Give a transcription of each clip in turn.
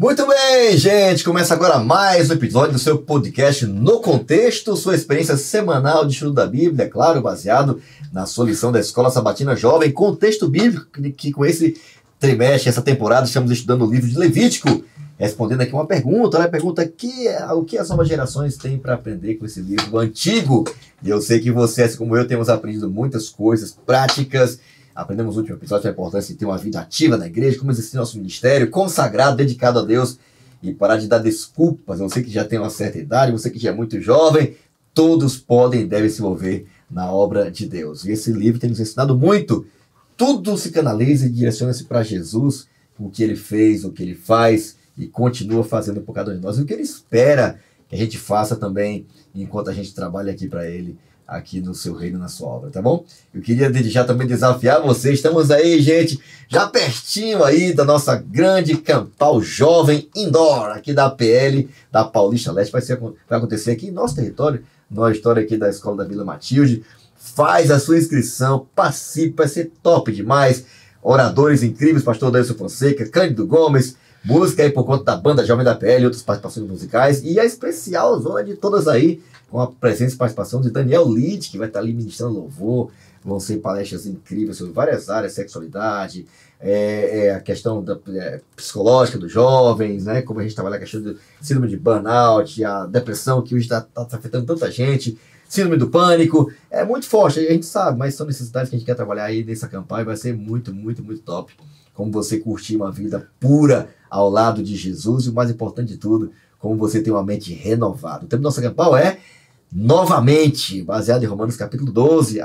Muito bem, gente! Começa agora mais um episódio do seu podcast No Contexto, sua experiência semanal de estudo da Bíblia, claro, baseado na sua lição da Escola Sabatina Jovem, contexto bíblico, que com esse trimestre, essa temporada, estamos estudando o livro de Levítico, respondendo aqui uma pergunta, a pergunta o que as novas gerações têm para aprender com esse livro antigo? E eu sei que você, assim como eu, temos aprendido muitas coisas práticas. Aprendemos no último episódio a importância de ter uma vida ativa na igreja, como exercer nosso ministério, consagrado, dedicado a Deus, e parar de dar desculpas. Você que já tem uma certa idade, você que já é muito jovem, todos podem e devem se envolver na obra de Deus. E esse livro tem nos ensinado muito. Tudo se canaliza e direciona-se para Jesus, o que ele fez, o que ele faz e continua fazendo por cada um de nós. E o que ele espera que a gente faça também enquanto a gente trabalha aqui para ele, aqui no seu reino, na sua obra, tá bom? Eu queria desde já também desafiar vocês, estamos aí, gente, já pertinho aí da nossa grande Campal Jovem Indoor, aqui da APL, da Paulista Leste, vai acontecer aqui em nosso território, no auditório aqui da Escola da Vila Matilde. Faz a sua inscrição, participe, vai ser top demais, oradores incríveis, pastor Dailson Fonseca, Cândido Gomes, música aí por conta da banda Jovem da APL e outras participações musicais, e a especial zona de todas aí, com a presença e participação de Daniel Litt, que vai estar ali ministrando louvor. Vão ser palestras incríveis sobre várias áreas, sexualidade, a questão psicológica dos jovens, né? Como a gente trabalha a questão do síndrome de burnout, a depressão que hoje está afetando tanta gente, síndrome do pânico, é muito forte, a gente sabe, mas são necessidades que a gente quer trabalhar aí nessa campanha, vai ser muito, muito, muito top. Como você curtir uma vida pura ao lado de Jesus e o mais importante de tudo, como você ter uma mente renovada. O tema do nosso campanha é novamente, baseado em Romanos capítulo 12.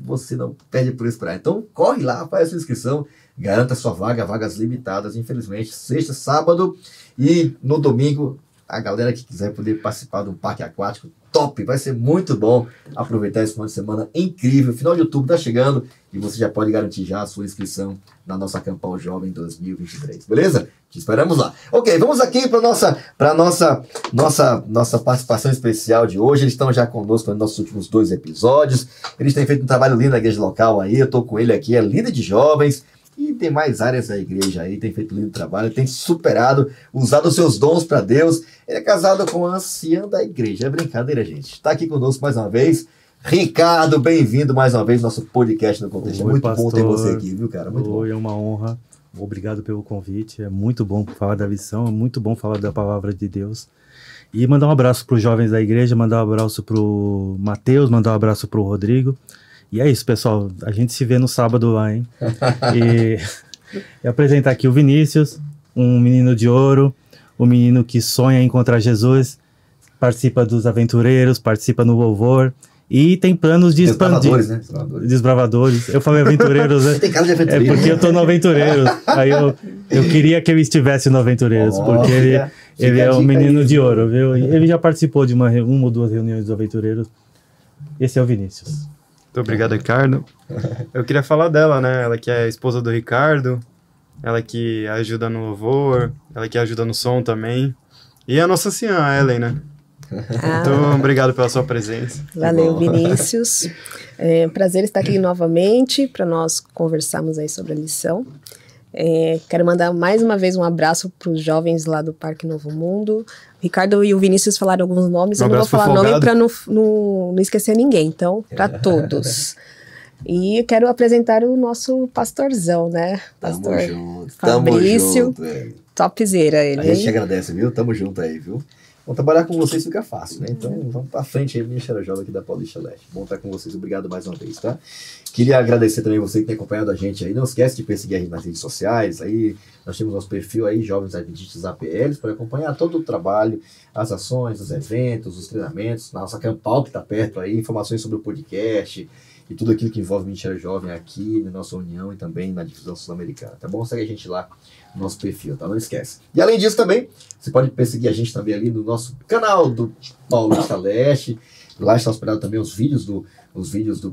Você não perde por esperar. Então corre lá, faz a sua inscrição, garanta a sua vaga, vagas limitadas, infelizmente, sexta, sábado e no domingo, a galera que quiser poder participar de um parque aquático top, vai ser muito bom aproveitar esse final de semana incrível. Final de outubro está chegando e você já pode garantir já a sua inscrição na nossa Campal Jovem 2023, beleza? Te esperamos lá. Ok, vamos aqui para nossa participação especial de hoje. Eles estão já conosco nos nossos últimos 2 episódios. Eles têm feito um trabalho lindo na igreja local aí. Eu estou com ele aqui, é líder de jovens. E tem mais áreas da igreja aí, tem feito lindo trabalho, tem superado, usado os seus dons para Deus. Ele é casado com a anciã da igreja. É brincadeira, gente. Está aqui conosco mais uma vez. Ricardo, bem-vindo mais uma vez ao nosso podcast No Contexto. Oi, muito pastor. Bom ter você aqui, viu, cara? Muito bom. É uma honra. Obrigado pelo convite. É muito bom falar da lição, é muito bom falar da palavra de Deus. E mandar um abraço para os jovens da igreja, mandar um abraço para o Matheus, mandar um abraço para o Rodrigo. E é isso, pessoal. A gente se vê no sábado lá, hein? E apresentar aqui o Vinícius, um menino de ouro, um menino que sonha em encontrar Jesus, participa dos aventureiros, participa no louvor e tem planos de expandir. Desbravadores, né? Desbravadores. Eu falei aventureiros, né? Tem cara de aventureiro. É porque eu tô no Aventureiros. Aí eu queria que ele estivesse no Aventureiros, porque ele é um menino de ouro, viu? Ele já participou de uma ou 2 reuniões do Aventureiros. Esse é o Vinícius. Muito obrigado, Ricardo. Eu queria falar dela, né? Ela que é a esposa do Ricardo, ela que ajuda no louvor, ela que ajuda no som também. E a nossa anciã, a Ellen, né? Então, obrigado pela sua presença. Valeu, Vinícius. Prazer estar aqui novamente para nós conversarmos aí sobre a lição. Quero mandar mais uma vez um abraço para os jovens lá do Parque Novo Mundo. O Ricardo e o Vinícius falaram alguns nomes, eu não vou falar nome para não esquecer ninguém, então, para todos. E quero apresentar o nosso pastorzão, né? Pastor Fabrício, topzera ele. A gente te agradece, viu? Tamo junto aí, viu? Bom, trabalhar com vocês fica fácil, né? Então, vamos pra frente aí, Ministério Jovem aqui da Paulista Leste. Bom estar com vocês, obrigado mais uma vez, tá? Queria agradecer também você que tem acompanhado a gente aí. Não esquece de perseguir a gente nas redes sociais. Aí nós temos nosso perfil aí, Jovens Adventistas APLs, para acompanhar todo o trabalho, as ações, os eventos, os treinamentos. Nossa Campal que está perto aí, informações sobre o podcast e tudo aquilo que envolve o Ministério Jovem aqui na nossa união e também na divisão sul-americana, tá bom? Segue a gente lá no nosso perfil, tá? Não esquece. E além disso também, você pode perseguir a gente também ali no nosso canal do Paulista Leste. Lá está hospedado também os vídeos do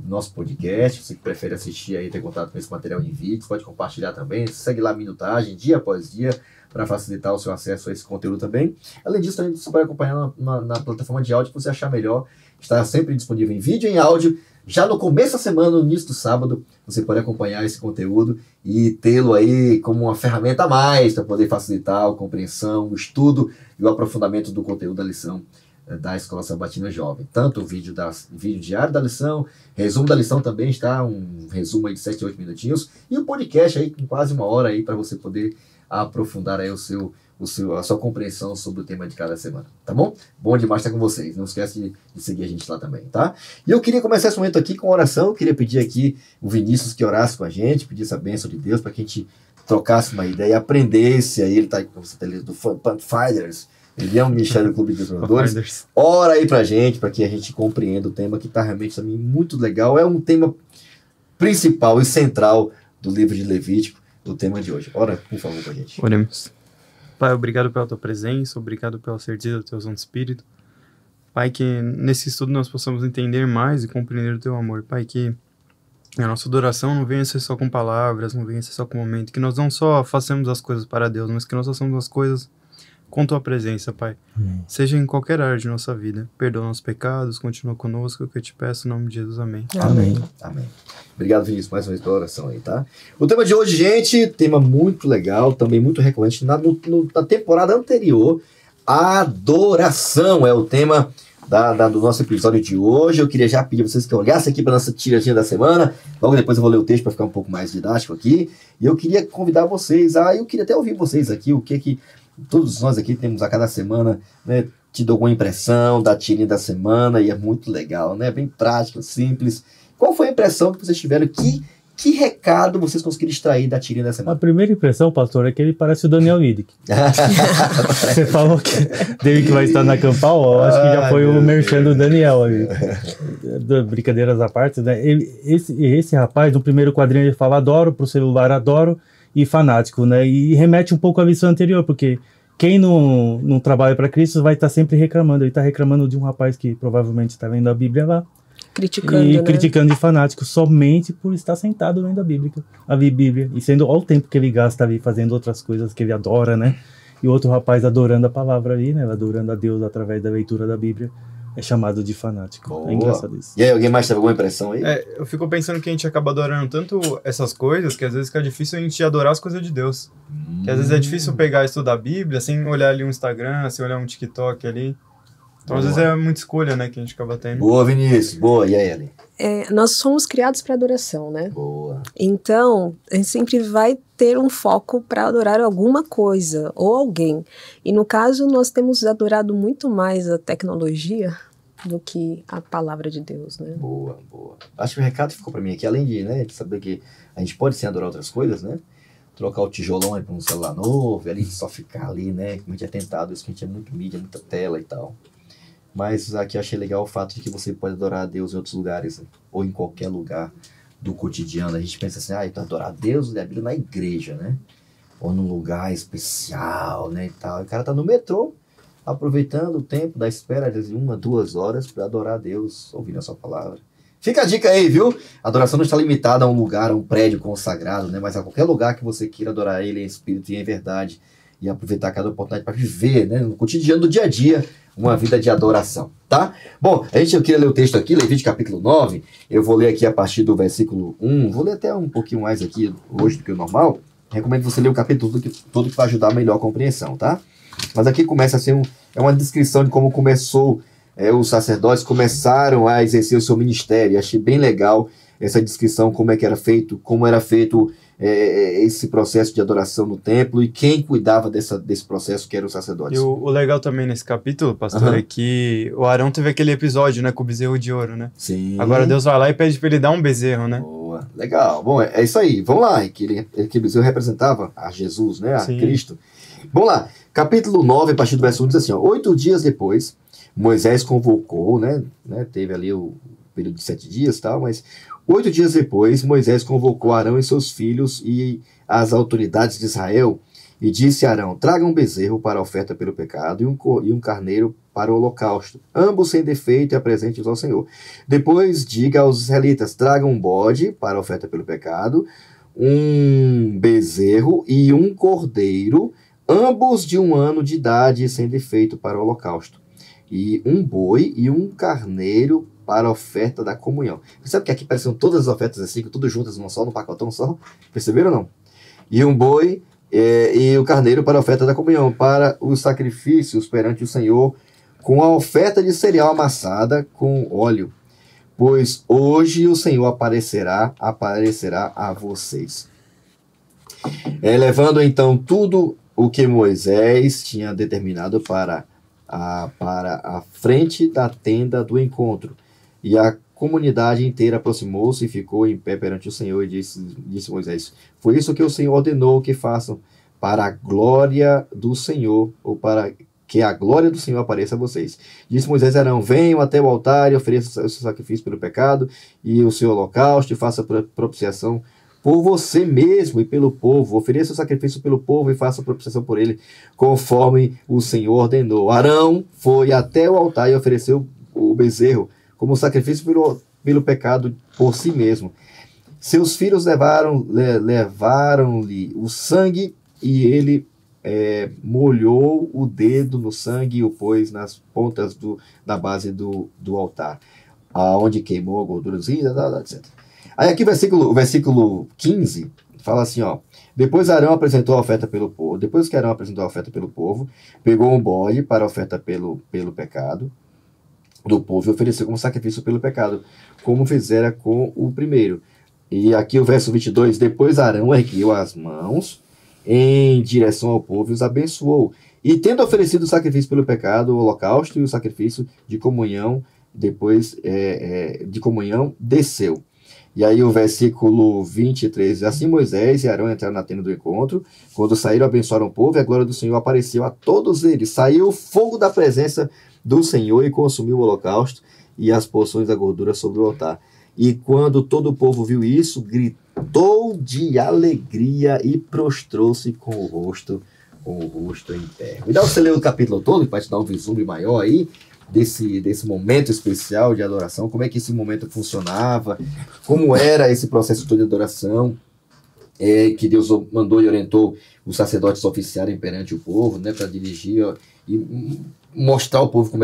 nosso podcast. Você que prefere assistir aí, ter contato com esse material em vídeo, pode compartilhar também. Segue lá a minutagem, dia após dia, para facilitar o seu acesso a esse conteúdo também. Além disso, também você pode acompanhar na plataforma de áudio que você achar melhor. Está sempre disponível em vídeo e em áudio já no começo da semana, no início do sábado, você pode acompanhar esse conteúdo e tê-lo aí como uma ferramenta a mais para poder facilitar a compreensão, o estudo e o aprofundamento do conteúdo da lição da Escola Sabatina Jovem. Tanto o vídeo diário da lição, resumo da lição também está, um resumo aí de 7 a 8 minutinhos, e o podcast aí com quase 1 hora aí para você poder aprofundar aí a sua compreensão sobre o tema de cada semana, tá bom? Bom demais estar com vocês, não esquece de seguir a gente lá também, tá? E eu queria começar esse momento aqui com oração, eu queria pedir aqui o Vinícius que orasse com a gente, pedisse a bênção de Deus para que a gente trocasse uma ideia e aprendesse, aí ele tá com você tá ali do Pathfinders, ele é um Michel do Clube de Desenvolvedores. Ora aí pra gente, para que a gente compreenda o tema que tá realmente também muito legal, é um tema principal e central do livro de Levítico, do tema de hoje. Ora, por favor, com a gente. Oremos. Pai, obrigado pela tua presença, obrigado pela certeza do teu Santo Espírito. Pai, que nesse estudo nós possamos entender mais e compreender o teu amor. Pai, que a nossa adoração não venha ser só com palavras, não venha ser só com momento, que nós não só façamos as coisas para Deus, mas que nós façamos as coisas com tua presença, Pai. Seja em qualquer área de nossa vida. Perdoa nossos pecados, continua conosco, que eu te peço em nome de Jesus. Amém. Amém. Amém. Obrigado, Vinícius, mais uma vez pela oração aí, tá? O tema de hoje, gente, tema muito legal, também muito recorrente na temporada anterior, adoração é o tema do nosso episódio de hoje. Eu queria já pedir a vocês que olhassem aqui para nossa tiradinha da semana, logo depois eu vou ler o texto para ficar um pouco mais didático aqui, e eu queria convidar vocês eu queria até ouvir vocês aqui, o que todos nós aqui temos a cada semana, né, tido alguma impressão da tirinha da semana, e é muito legal, né, bem prático, simples. Qual foi a impressão que vocês tiveram? Que recado vocês conseguiram extrair da tirinha da semana? A primeira impressão, pastor, é que ele parece o Daniel Widick. Você falou dele que vai estar na Campal, acho que já foi o merchan do Daniel aí. Brincadeiras à parte, né? Esse rapaz, no primeiro quadrinho, ele fala adoro, pro celular adoro, e fanático, né? E remete um pouco à visão anterior, porque quem não trabalha para Cristo vai estar sempre reclamando. Ele está reclamando de um rapaz que provavelmente está lendo a Bíblia lá. Criticando de fanático somente por estar sentado lendo a Bíblia. E sendo ao tempo que ele gasta ali fazendo outras coisas que ele adora, né? E outro rapaz adorando a palavra ali, né? Adorando a Deus através da leitura da Bíblia. É chamado de fanático. Boa. É engraçado isso. E aí, alguém mais teve alguma impressão aí? Eu fico pensando que a gente acaba adorando tanto essas coisas, que às vezes fica difícil a gente adorar as coisas de Deus. Que às vezes é difícil pegar e estudar a Bíblia sem olhar ali um Instagram, sem olhar um TikTok ali. Então, às vezes é muita escolha, né, que a gente acaba tendo. Boa, Vinícius. Boa. E aí, Ellen? Nós somos criados para adoração, né? Boa. Então, a gente sempre vai ter um foco para adorar alguma coisa ou alguém. E no caso, nós temos adorado muito mais a tecnologia do que a palavra de Deus, né? Boa. Acho que o recado ficou para mim aqui, além de saber que a gente pode sim adorar outras coisas, né? Trocar o tijolão aí para um celular novo, e ali só ficar ali, né? Como a gente é tentado, isso que a gente é muito mídia, muita tela e tal. Mas aqui eu achei legal o fato de que você pode adorar a Deus em outros lugares, né? Ou em qualquer lugar do cotidiano. A gente pensa assim, então adorar a Deus, a Bíblia na igreja, né? Ou num lugar especial, né? E tal. E o cara tá no metrô, aproveitando o tempo da espera de 1, 2 horas para adorar a Deus, ouvindo a sua palavra. Fica a dica aí, viu? A adoração não está limitada a um lugar, a um prédio consagrado, né? Mas a qualquer lugar que você queira adorar Ele em espírito e em verdade, e aproveitar cada oportunidade para viver, né, no cotidiano do dia a dia, uma vida de adoração, tá? Bom, eu queria ler o texto aqui, Levítico capítulo 9, eu vou ler aqui a partir do versículo 1, vou ler até um pouquinho mais aqui hoje do que o normal, recomendo você ler o capítulo todo que vai ajudar a melhor compreensão, tá? Mas aqui começa a ser uma descrição de como começou, os sacerdotes começaram a exercer o seu ministério. Achei bem legal essa descrição, como era feito esse processo de adoração no templo e quem cuidava desse processo, que eram os sacerdotes. E o legal também nesse capítulo, pastor, é que o Arão teve aquele episódio, né, com o bezerro de ouro, né? Sim. Agora Deus vai lá e pede para ele dar um bezerro, né? Boa, legal. Bom, é isso aí. Vamos lá. Aquele bezerro representava a Jesus, né? A Sim. Cristo. Vamos lá. Capítulo 9, a partir do verso 1, diz assim, 8 dias depois, Moisés convocou, né? Teve ali o período de 7 dias e tal, mas 8 dias depois, Moisés convocou Arão e seus filhos e as autoridades de Israel e disse a Arão, traga um bezerro para a oferta pelo pecado e um carneiro para o holocausto, ambos sem defeito e apresente-os ao Senhor. Depois diga aos israelitas, tragam um bode para a oferta pelo pecado, um bezerro e um cordeiro, ambos de 1 ano de idade sem defeito para o holocausto, e um boi e um carneiro para a oferta da comunhão. Você sabe que aqui parecem todas as ofertas assim, tudo juntas num só, num pacotão só? Perceberam ou não? E um boi e o carneiro para a oferta da comunhão, para os sacrifícios perante o Senhor, com a oferta de cereal amassada com óleo. Pois hoje o Senhor aparecerá a vocês. Levando então tudo o que Moisés tinha determinado para a frente da tenda do encontro. E a comunidade inteira aproximou-se e ficou em pé perante o Senhor e disse Moisés: foi isso que o Senhor ordenou que façam para a glória do Senhor, ou para que a glória do Senhor apareça a vocês. Disse Moisés a Arão: venham até o altar e ofereçam o seu sacrifício pelo pecado e o seu holocausto e faça propiciação por você mesmo e pelo povo. Ofereça o sacrifício pelo povo e faça propiciação por ele, conforme o Senhor ordenou. Arão foi até o altar e ofereceu o bezerro como sacrifício pelo pecado por si mesmo. Seus filhos levaram-lhe o sangue e ele molhou o dedo no sangue e o pôs nas pontas da base do altar, aonde queimou a gordurezinha, etc. Aí aqui o versículo 15 fala assim, ó: depois Arão apresentou a oferta pelo povo. Depois que Arão apresentou a oferta pelo povo, pegou um bode para a oferta pelo pecado do povo e ofereceu como sacrifício pelo pecado, como fizera com o primeiro. E aqui o verso 22, depois Arão ergueu as mãos em direção ao povo e os abençoou. E tendo oferecido o sacrifício pelo pecado, o holocausto e o sacrifício de comunhão, depois de comunhão, desceu. E aí o versículo 23, assim Moisés e Arão entraram na tenda do encontro, quando saíram, abençoaram o povo, e a glória do Senhor apareceu a todos eles. Saiu o fogo da presença do Senhor e consumiu o holocausto e as porções da gordura sobre o altar. E quando todo o povo viu isso, gritou de alegria e prostrou-se com o rosto em terra. Me dá você ler o capítulo todo, para te dar um vislumbre maior aí, desse momento especial de adoração, como é que esse momento funcionava, como era esse processo todo de adoração, que Deus mandou e orientou os sacerdotes oficiarem perante o povo, né, para dirigir e mostrar ao povo como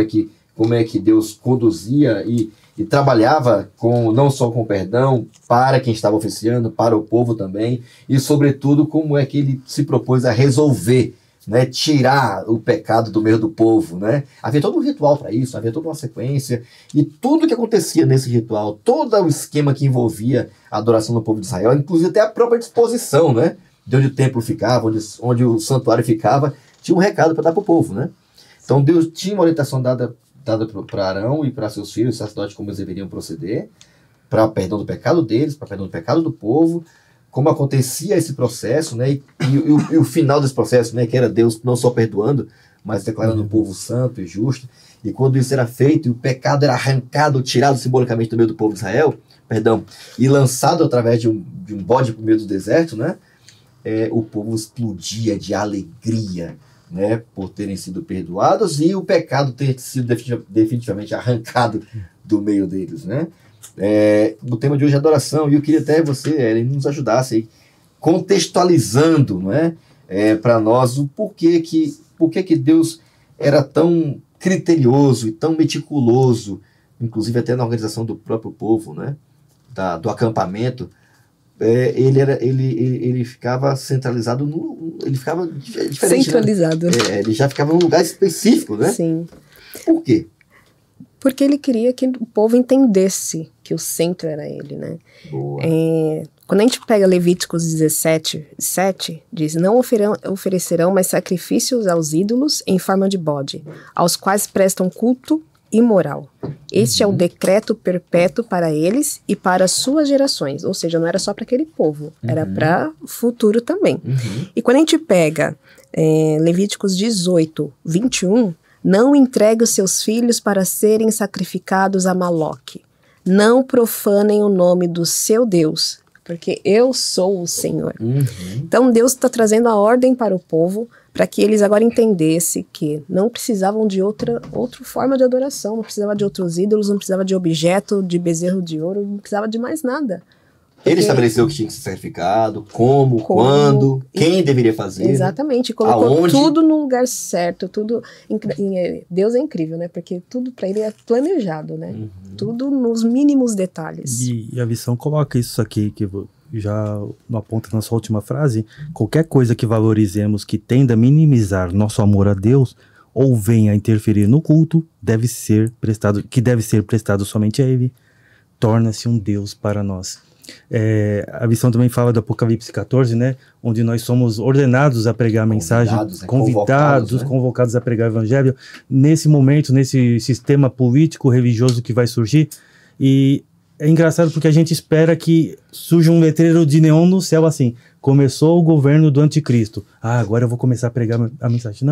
é que Deus conduzia e trabalhava não só com perdão para quem estava oficiando, para o povo também, e sobretudo como é que ele se propôs a resolver, né, tirar o pecado do meio do povo, né? Havia todo um ritual para isso, havia toda uma sequência, e tudo que acontecia nesse ritual, todo o esquema que envolvia a adoração do povo de Israel, inclusive até a própria disposição, né, de onde o templo ficava, onde o santuário ficava, tinha um recado para dar para o povo, né? Então Deus tinha uma orientação dada para Arão e para seus filhos, sacerdotes, como eles deveriam proceder, para o perdão do pecado deles, para o perdão do pecado do povo, como acontecia esse processo, né? E o final desse processo, né? Que era Deus não só perdoando, mas declarando o povo santo e justo. E quando isso era feito, e o pecado era arrancado, tirado simbolicamente do meio do povo de Israel, e lançado através de um bode para o meio do deserto, né? O povo explodia de alegria, né? Por terem sido perdoados e o pecado ter sido definitivamente arrancado do meio deles, né? O tema de hoje é adoração, e eu queria até você nos ajudasse aí, contextualizando, não é? Para nós o porquê que Deus era tão criterioso e tão meticuloso, inclusive até na organização do próprio povo, né? Do acampamento. Ele ficava centralizado, ele ficava diferente. Centralizado. Né? Ele já ficava num lugar específico, né? Sim. Por quê? Porque ele queria que o povo entendesse que o centro era ele, né? Boa. Quando a gente pega Levíticos 17:7, diz: não oferecerão mais sacrifícios aos ídolos em forma de bode, aos quais prestam culto imoral. Este é o decreto perpétuo para eles e para as suas gerações. Ou seja, não era só para aquele povo, era para o futuro também. E quando a gente pega Levíticos 18:21, não entregue os seus filhos para serem sacrificados a Moloque. Não profanem o nome do seu Deus, porque eu sou o Senhor. Então Deus está trazendo a ordem para o povo, para que eles agora entendessem que não precisavam de outra forma de adoração, não precisava de outros ídolos, não precisava de objeto, de bezerro de ouro, não precisava de mais nada. Ele estabeleceu o que tinha que ser sacrificado, como, quando, quem deveria fazer. Exatamente, colocou aonde. tudo no lugar certo, tudo. Deus é incrível, né? Porque tudo para ele é planejado, né? Tudo nos mínimos detalhes. E a visão coloca isso aqui, que já aponta na sua última frase: qualquer coisa que valorizemos que tenda a minimizar nosso amor a Deus ou venha a interferir no culto, deve ser prestado somente a Ele, torna-se um Deus para nós. A visão também fala do Apocalipse 14, né? Onde nós somos ordenados a pregar a mensagem, convocados a pregar o evangelho, nesse momento, nesse sistema político, religioso que vai surgir. E é engraçado porque a gente espera que surja um letreiro de neon no céu assim: começou o governo do anticristo, agora eu vou começar a pregar a mensagem.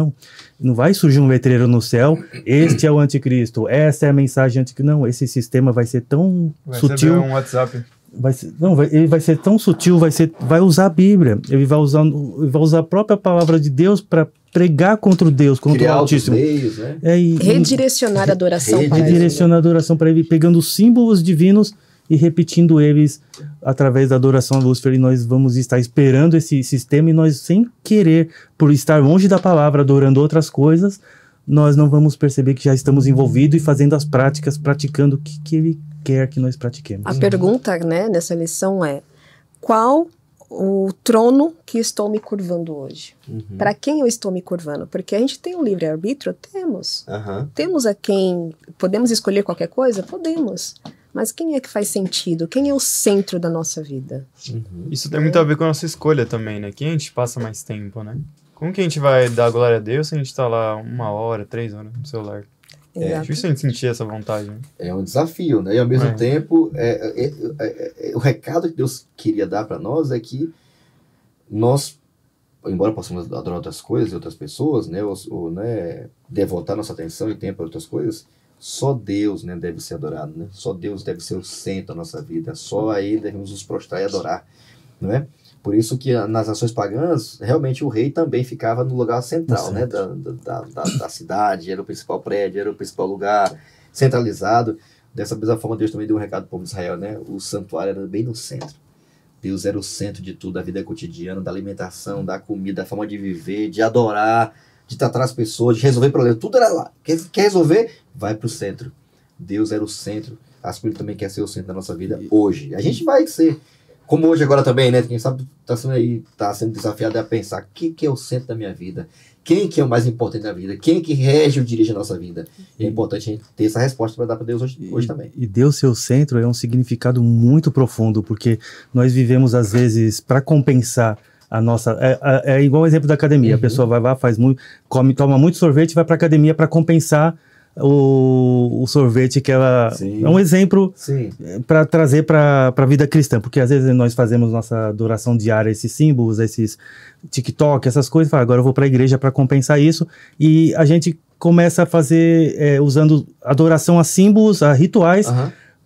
Não vai surgir um letreiro no céu: este é o anticristo, essa é a mensagem anticristo. Não, esse sistema vai ser tão sutil. Vai um WhatsApp. Ele vai ser tão sutil, vai usar a Bíblia, ele vai usar a própria palavra de Deus para pregar contra o Deus, contra o Altíssimo. Meios, né? Redirecionar a adoração para ele. Redirecionar a adoração para ele, pegando os símbolos divinos e repetindo eles através da adoração a Lúcifer. E nós vamos estar esperando esse sistema, e nós, sem querer, por estar longe da palavra, adorando outras coisas, nós não vamos perceber que já estamos envolvidos e fazendo as práticas, praticando o que ele quer que nós pratiquemos. A pergunta, né, nessa lição é: qual o trono que estou me curvando hoje? Para quem eu estou me curvando? Porque a gente tem o livre-arbítrio? Temos. Temos a quem... Podemos escolher qualquer coisa? Podemos. Mas quem é que faz sentido? Quem é o centro da nossa vida? Isso tem muito a ver com a nossa escolha também, né? Quem a gente passa mais tempo, né? Como que a gente vai dar glória a Deus se a gente tá lá 1 hora, 3 horas no celular? É difícil a gente sentir essa vontade, né? É um desafio, né? E ao mesmo tempo, o recado que Deus queria dar para nós é que nós, embora possamos adorar outras coisas e outras pessoas, né? Ou devotar nossa atenção e tempo para outras coisas, só Deus, né, deve ser adorado, né? Só Deus deve ser o centro da nossa vida. Só a Ele devemos nos prostrar e adorar, não é? Por isso que nas nações pagãs, realmente o rei também ficava no lugar central, né, da cidade, era o principal prédio, era o principal lugar, centralizado. Dessa mesma forma, Deus também deu um recado para o povo de Israel, né? O santuário era bem no centro. Deus era o centro de tudo, da vida cotidiana, da alimentação, da comida, da forma de viver, de adorar, de tratar as pessoas, de resolver problemas. Tudo era lá. Quer resolver? Vai para o centro. Deus era o centro. A Espírito também quer ser o centro da nossa vida hoje. A gente vai ser... Como hoje agora também, né? Quem sabe tá sendo desafiado a pensar: o que é o centro da minha vida? Quem que é o mais importante da vida? Quem que rege ou dirige a nossa vida? É importante a gente ter essa resposta para dar para Deus hoje também. E Deus ser o centro é um significado muito profundo, porque nós vivemos, às vezes, para compensar a nossa... É igual o exemplo da academia. A pessoa vai lá, faz muito, toma muito sorvete e vai para a academia para compensar o sorvete que ela... Sim. É um exemplo para trazer para a vida cristã, porque às vezes nós fazemos nossa adoração diária, esses símbolos, esses TikTok, essas coisas, agora eu vou para a igreja para compensar isso, e a gente começa a fazer, usando adoração a símbolos, a rituais,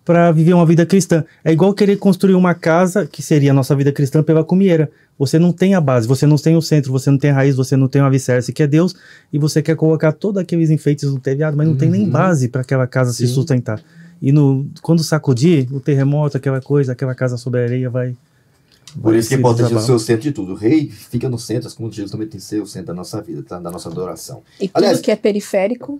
para viver uma vida cristã. É igual querer construir uma casa, que seria a nossa vida cristã, pela cumieira. Você não tem a base, você não tem o centro, você não tem a raiz, você não tem o alicerce, que é Deus, e você quer colocar todos aqueles enfeites no telhado, mas não tem nem base para aquela casa se sustentar. E quando sacudir, o terremoto, aquela coisa, aquela casa sobre a areia vai... Por isso que é importante ser o centro de tudo. O rei fica no centro, como Jesus também tem que ser o centro da nossa vida, da nossa adoração. E tudo que é periférico...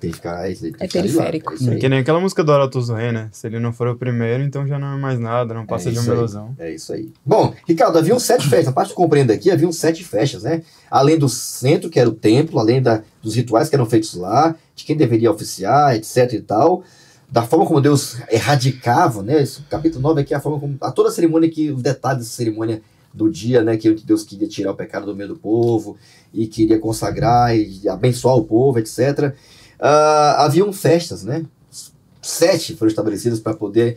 Tem que ficar, periférico. Que nem aquela música do Arautos do Rei, né? Se ele não for o primeiro, então já não é mais nada, não passa de uma ilusão. É isso aí. Bom, Ricardo, haviam 7 festas. Na parte que eu compreendo aqui, haviam 7 festas, né? Além do centro, que era o templo, além dos rituais que eram feitos lá, de quem deveria oficiar, etc e tal, da forma como Deus erradicava, né? Esse capítulo 9 aqui é a forma como... A toda a cerimônia, os detalhes dessa cerimônia do dia, né? Que Deus queria tirar o pecado do meio do povo e queria consagrar e abençoar o povo, etc. Haviam festas, né? 7 foram estabelecidas para poder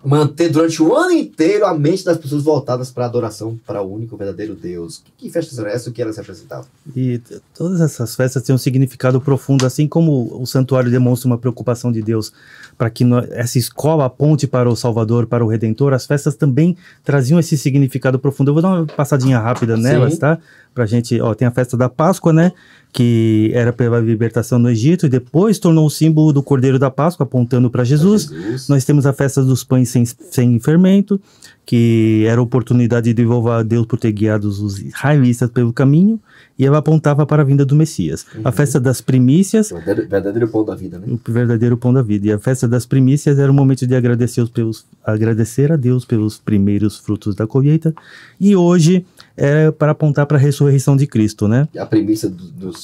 manter durante o ano inteiro a mente das pessoas voltadas para a adoração para o único verdadeiro Deus. Que festas eram essas? O que elas representavam? E todas essas festas têm um significado profundo, assim como o santuário demonstra uma preocupação de Deus para que essa escola aponte para o Salvador, para o Redentor. As festas também traziam esse significado profundo. Eu vou dar uma passadinha rápida nelas, tá? pra gente, tem a festa da Páscoa, né? Que era pela libertação no Egito e depois tornou o símbolo do Cordeiro da Páscoa, apontando para Jesus. Nós temos a festa dos pães sem fermento, que era a oportunidade de louvar a Deus por ter guiado os israelitas pelo caminho, e ela apontava para a vinda do Messias. A festa das primícias... O verdadeiro pão da vida, né? O verdadeiro pão da vida. E a festa das primícias era o momento de agradecer a Deus pelos primeiros frutos da colheita. E hoje é para apontar para a ressurreição de Cristo, né? A primícia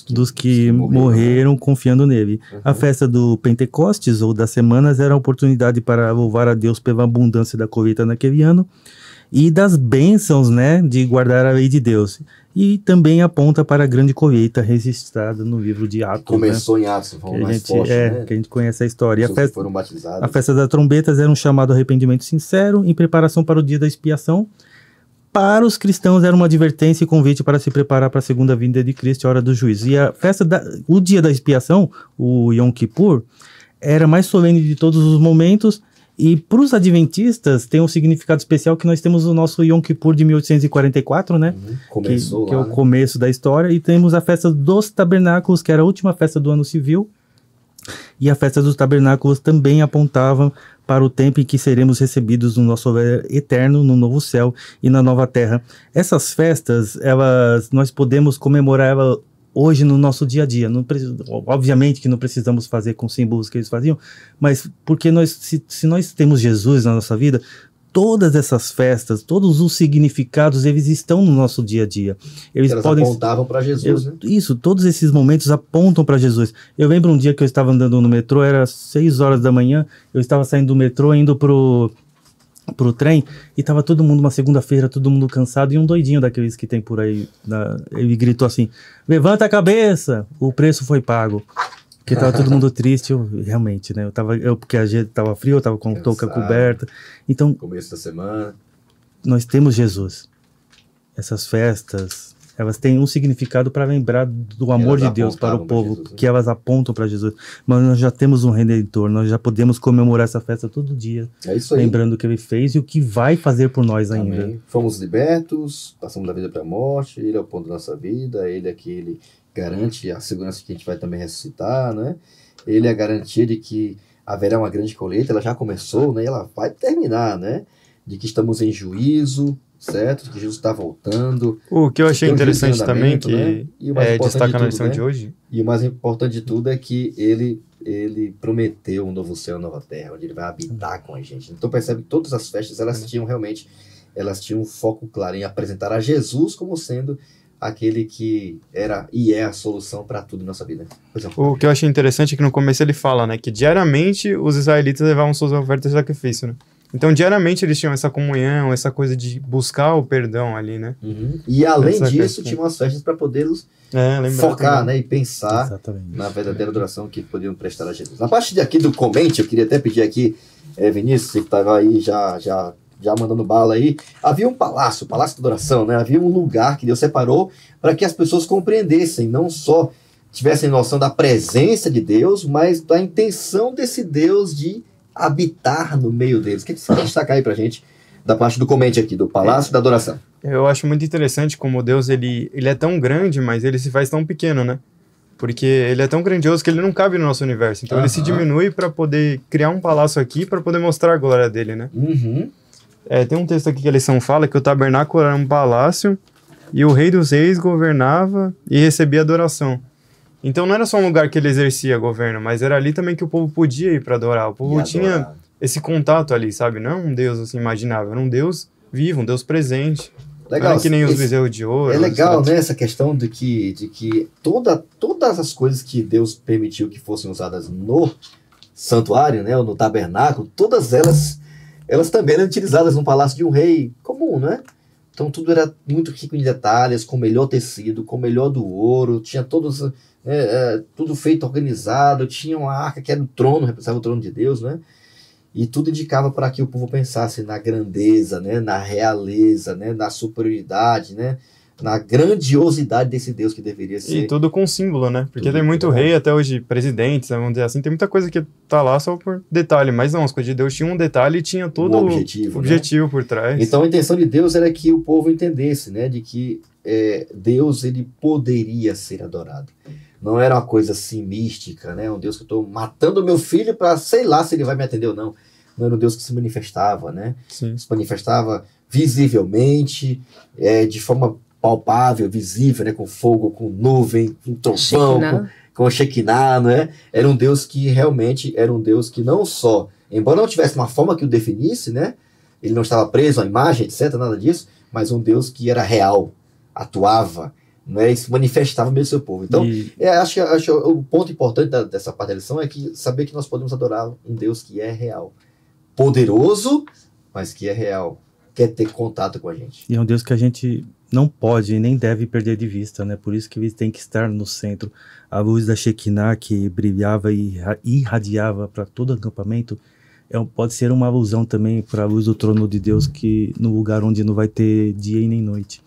dos que morreram confiando nele. A festa do Pentecostes, ou das semanas, era a oportunidade para louvar a Deus pela abundância da colheita naquele ano e das bênçãos, né, de guardar a lei de Deus. E também aponta para a grande colheita registrada no livro de Atos. Começou, né? Em Atos, que mais forte, né? Que a gente conhece a história. Pessoas foram batizadas. A festa das trombetas era um chamado ao arrependimento sincero em preparação para o dia da expiação. Para os cristãos era uma advertência e convite para se preparar para a segunda vinda de Cristo e a hora do juízo. E a o dia da expiação, o Yom Kippur, era mais solene de todos os momentos. E para os adventistas tem um significado especial que nós temos o nosso Yom Kippur de 1844, né? Começou que é o começo da história. E temos a festa dos tabernáculos, que era a última festa do ano civil. E a festa dos tabernáculos também apontavam para o tempo em que seremos recebidos no nosso lar eterno, no novo céu e na nova terra. Essas festas, nós podemos comemorar elas hoje no nosso dia a dia. Obviamente que não precisamos fazer com símbolos que eles faziam, mas porque se nós temos Jesus na nossa vida, todas essas festas, todos os significados, eles estão no nosso dia a dia. Eles apontavam para Jesus, né? Isso, todos esses momentos apontam para Jesus. Eu lembro um dia que eu estava andando no metrô, era 6 horas da manhã, eu estava saindo do metrô, indo pro trem, e tava todo mundo, uma segunda-feira, todo mundo cansado, e um doidinho daqueles que tem por aí, ele gritou assim: levanta a cabeça, o preço foi pago. Porque tava todo mundo triste, realmente, né? Porque a gente tava frio, eu tava com touca coberta. Então, começo da semana. Nós temos Jesus. Essas festas, elas têm um significado para lembrar do amor de Deus para o povo, Jesus, né? Que elas apontam para Jesus. Mas nós já temos um Redentor, nós já podemos comemorar essa festa todo dia. É isso aí. Lembrando o que ele fez e o que vai fazer por nós ainda. Amém. Fomos libertos, passamos da vida para a morte, ele é o ponto da nossa vida, ele é aquele garante a segurança que a gente vai também ressuscitar, né? Ele é a garantia de que haverá uma grande colheita, ela já começou, né? E ela vai terminar, né? De que estamos em juízo, certo? De que Jesus está voltando. O que eu achei interessante também, que né? Destaca na lição de hoje. E o mais importante de tudo é que ele prometeu um novo céu, uma nova terra, onde ele vai habitar com a gente. Então percebe que todas as festas, elas tinham um foco claro em apresentar a Jesus como sendo aquele que era e é a solução para tudo na nossa vida. O que eu achei interessante é que no começo ele fala, né, que diariamente os israelitas levavam suas ofertas de sacrifício, né? Então diariamente eles tinham essa comunhão, essa coisa de buscar o perdão ali, né? E além disso, tinham as festas para poder focar, né, e pensar na verdadeira adoração que podiam prestar a Jesus. Na parte daqui do comente, eu queria até pedir aqui, Vinícius, que estava aí já mandando bala aí, havia um palácio da adoração, né? Havia um lugar que Deus separou para que as pessoas compreendessem, não só tivessem noção da presença de Deus, mas da intenção desse Deus de habitar no meio deles. O que você quer destacar aí pra gente, da parte do comente aqui, do palácio da adoração? Eu acho muito interessante como Deus, ele é tão grande, mas ele se faz tão pequeno, né? Porque ele é tão grandioso que ele não cabe no nosso universo. Então ele se diminui para poder criar um palácio aqui, para poder mostrar a glória dele, né? Tem um texto aqui que a lição fala que o tabernáculo era um palácio e o rei dos reis governava e recebia adoração. Então não era só um lugar que ele exercia governo, mas era ali também que o povo podia ir para adorar. O povo tinha esse contato ali, sabe? Não é um Deus assim imaginável, era um Deus vivo, um Deus presente. Legal. Não é que nem os bezerros de ouro. É legal, né, essa questão de que todas as coisas que Deus permitiu que fossem usadas no santuário, né, ou no tabernáculo, todas elas também eram utilizadas no palácio de um rei comum, né? Então tudo era muito rico em detalhes, com o melhor tecido, com o melhor do ouro, tinha tudo feito organizado, tinha uma arca que era o trono, representava o trono de Deus, né? E tudo indicava para que o povo pensasse na grandeza, né? Na realeza, né? Na superioridade, né? Na grandiosidade desse Deus que deveria ser. E tudo com símbolo, né? Porque tem muito rei até hoje, presidentes, vamos dizer assim, tem muita coisa que tá lá só por detalhe, mas não, as coisas de Deus tinham um detalhe e tinha todo o objetivo, né? Por trás. Então a intenção de Deus era que o povo entendesse, né? De que Deus ele poderia ser adorado. Não era uma coisa assim mística, né? Um Deus que eu estou matando meu filho para sei lá se ele vai me atender ou não. Não era um Deus que se manifestava, né? Sim. Se manifestava visivelmente, de forma palpável, visível, né? Com fogo, com nuvem, com trovão, com Shekinah, não é? Era um Deus que realmente era um Deus que não só, embora não tivesse uma forma que o definisse, né? Ele não estava preso à imagem, etc., nada disso, mas um Deus que era real, atuava, não é? E se manifestava no meio do seu povo. Então, acho o ponto importante dessa parte da lição é que saber que nós podemos adorar um Deus que é real. Poderoso, mas que é real. Quer ter contato com a gente. E é um Deus que a gente não pode e nem deve perder de vista, né? Por isso que ele tem que estar no centro. A luz da Shekinah que brilhava e irradiava para todo o acampamento pode ser uma alusão também para a luz do trono de Deus, que no lugar onde não vai ter dia e nem noite.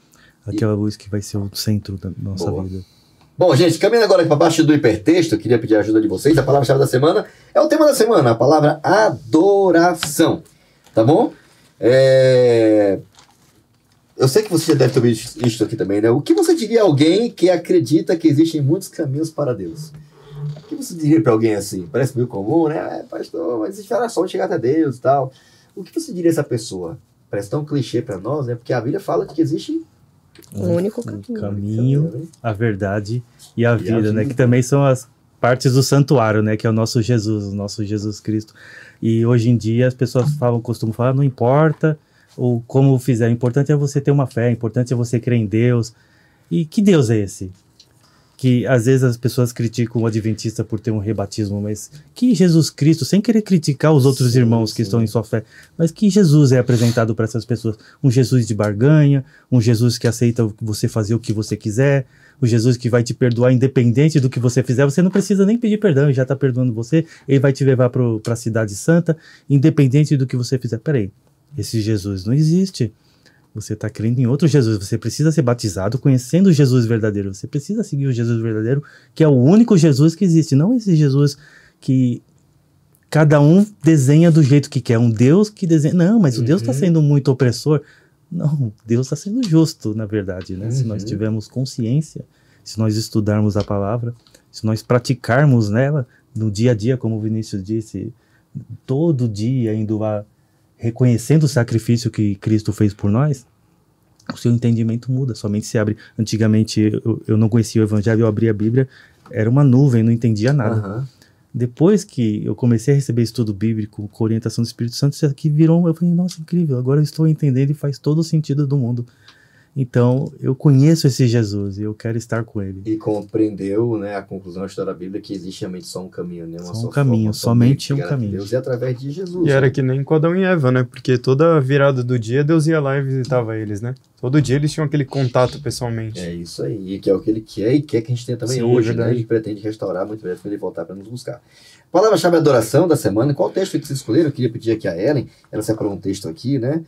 Aquela luz que vai ser o centro da nossa vida. Bom, gente, caminhando agora para baixo do hipertexto, eu queria pedir a ajuda de vocês. A palavra-chave da semana é o tema da semana, a palavra adoração. Tá bom? Eu sei que você já deve ter ouvido isso aqui também, né? O que você diria a alguém que acredita que existem muitos caminhos para Deus? O que você diria para alguém assim? Parece meio comum, né? Pastor, mas existe oração de chegar até Deus e tal. O que você diria a essa pessoa? Parece tão clichê para nós, né? Porque a Bíblia fala que existe um único caminho, a verdade e a vida, né? Que também são as partes do santuário, né? Que é o nosso Jesus Cristo. E hoje em dia as pessoas costumam falar, não importa ou como fizer, o importante é você ter uma fé, o importante é você crer em Deus. E que Deus é esse? Que às vezes as pessoas criticam o adventista por ter um rebatismo, mas que Jesus Cristo, sem querer criticar os outros irmãos que estão em sua fé, mas que Jesus é apresentado para essas pessoas? Um Jesus de barganha, um Jesus que aceita você fazer o que você quiser, o Jesus que vai te perdoar independente do que você fizer, você não precisa nem pedir perdão, ele já está perdoando você, ele vai te levar para a cidade santa, independente do que você fizer. Peraí, esse Jesus não existe. Você está crendo em outro Jesus, você precisa ser batizado conhecendo o Jesus verdadeiro, você precisa seguir o Jesus verdadeiro, que é o único Jesus que existe, não esse Jesus que cada um desenha do jeito que quer, um Deus que desenha, não, mas o Deus está sendo muito opressor. Não, Deus está sendo justo, na verdade, né? Se nós tivermos consciência, se nós estudarmos a palavra, se nós praticarmos nela, no dia a dia, como o Vinícius disse, todo dia indo lá, reconhecendo o sacrifício que Cristo fez por nós, o seu entendimento muda, sua mente se abre. Antigamente eu não conhecia o Evangelho, eu abria a Bíblia, era uma nuvem, não entendia nada. Depois que eu comecei a receber estudo bíblico com orientação do Espírito Santo, isso aqui virou, eu falei, nossa, incrível, agora eu estou entendendo e faz todo o sentido do mundo. Então, eu conheço esse Jesus e eu quero estar com ele. E compreendeu, né, a conclusão da história da Bíblia que existe realmente só um caminho, né? Só um caminho, somente um caminho. Deus é através de Jesus. E era que nem com Adão e Eva, né? Porque toda virada do dia, Deus ia lá e visitava eles, né? Todo dia eles tinham aquele contato pessoalmente. É isso aí, e que é o que ele quer e quer que a gente tenha também. Sim, hoje, né? Ele pretende restaurar muito breve quando ele voltar para nos buscar. Palavra-chave adoração da semana. Qual texto que vocês escolheram? Eu queria pedir aqui a Ellen, ela separou um texto aqui, né?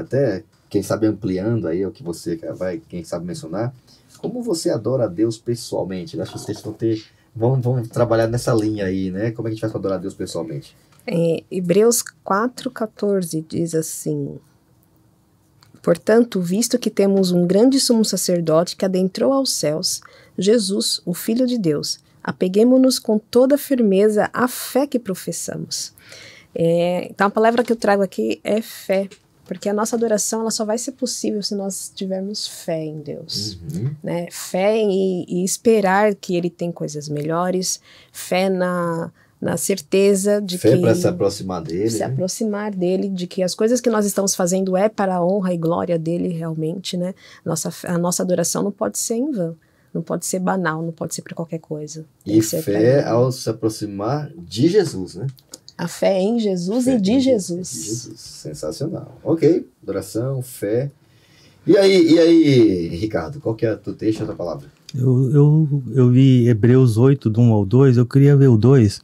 Até... quem sabe ampliando aí o que você vai, quem sabe mencionar, como você adora a Deus pessoalmente? Eu acho que vocês vão trabalhar nessa linha aí, né? Como é que a gente faz para adorar a Deus pessoalmente? Hebreus 4,14 diz assim: portanto, visto que temos um grande sumo sacerdote que adentrou aos céus, Jesus, o Filho de Deus, apeguemo-nos com toda firmeza à fé que professamos. Então a palavra que eu trago aqui é fé. Porque a nossa adoração ela só vai ser possível se nós tivermos fé em Deus. Né? Fé e esperar que Ele tem coisas melhores. Fé na certeza de fé que... Fé para se aproximar dele. Se aproximar dele, de que as coisas que nós estamos fazendo é para a honra e glória dele realmente. Né? A nossa adoração não pode ser em vão. Não pode ser banal, não pode ser para qualquer coisa. E fé ao se aproximar de Jesus, né? A fé em Jesus e de Jesus. Sensacional. Ok, adoração, fé. E aí, Ricardo, qual que é o teu texto ou a tua palavra? Eu vi Hebreus 8, do 1 ao 2, eu queria ver o 2,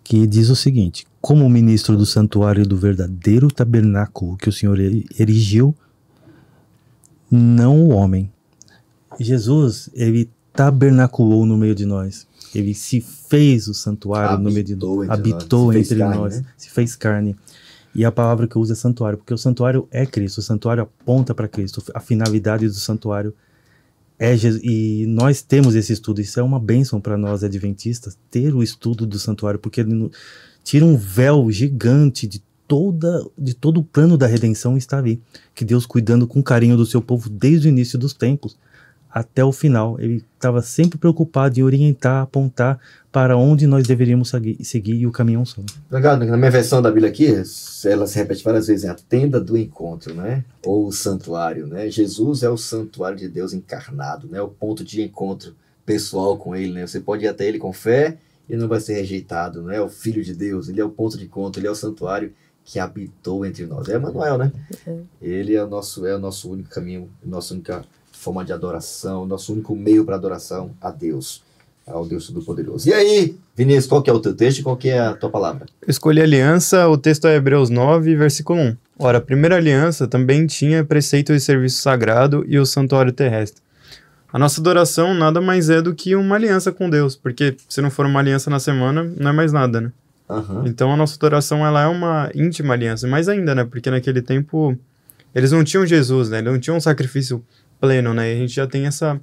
que diz o seguinte: como ministro do santuário do verdadeiro tabernáculo que o Senhor erigiu, não o homem. Jesus, ele tabernaculou no meio de nós. Ele se fez o santuário no meio de nós, habitou entre nós, se fez carne. E a palavra que eu uso é santuário, porque o santuário é Cristo, o santuário aponta para Cristo, a finalidade do santuário é Jesus, e nós temos esse estudo. Isso é uma bênção para nós adventistas, ter o estudo do santuário, porque ele tira um véu gigante de todo o plano da redenção está ali, que Deus cuidando com carinho do seu povo desde o início dos tempos até o final. Ele estava sempre preocupado em orientar, apontar para onde nós deveríamos seguir e o caminho é um só. Legal, na minha versão da Bíblia aqui, ela se repete várias vezes, é a tenda do encontro, né? Ou o santuário, né? Jesus é o santuário de Deus encarnado, né? O ponto de encontro pessoal com ele, né? Você pode ir até ele com fé e não vai ser rejeitado, né? O Filho de Deus, ele é o ponto de encontro, ele é o santuário que habitou entre nós. É Emmanuel, né? Ele é o nosso único caminho, nossa única forma de adoração, nosso único meio para adoração a Deus, ao Deus Todo-Poderoso. E aí, Vinícius, qual que é o teu texto e qual que é a tua palavra? Eu escolhi aliança, o texto é Hebreus 9, versículo 1. Ora, a primeira aliança também tinha preceito de serviço sagrado e o santuário terrestre. A nossa adoração nada mais é do que uma aliança com Deus, porque se não for uma aliança na semana, não é mais nada, né? Então a nossa adoração, ela é uma íntima aliança, mais ainda, né? Porque naquele tempo, eles não tinham Jesus, né? Eles não tinham um sacrifício pleno, né? E a gente já tem essa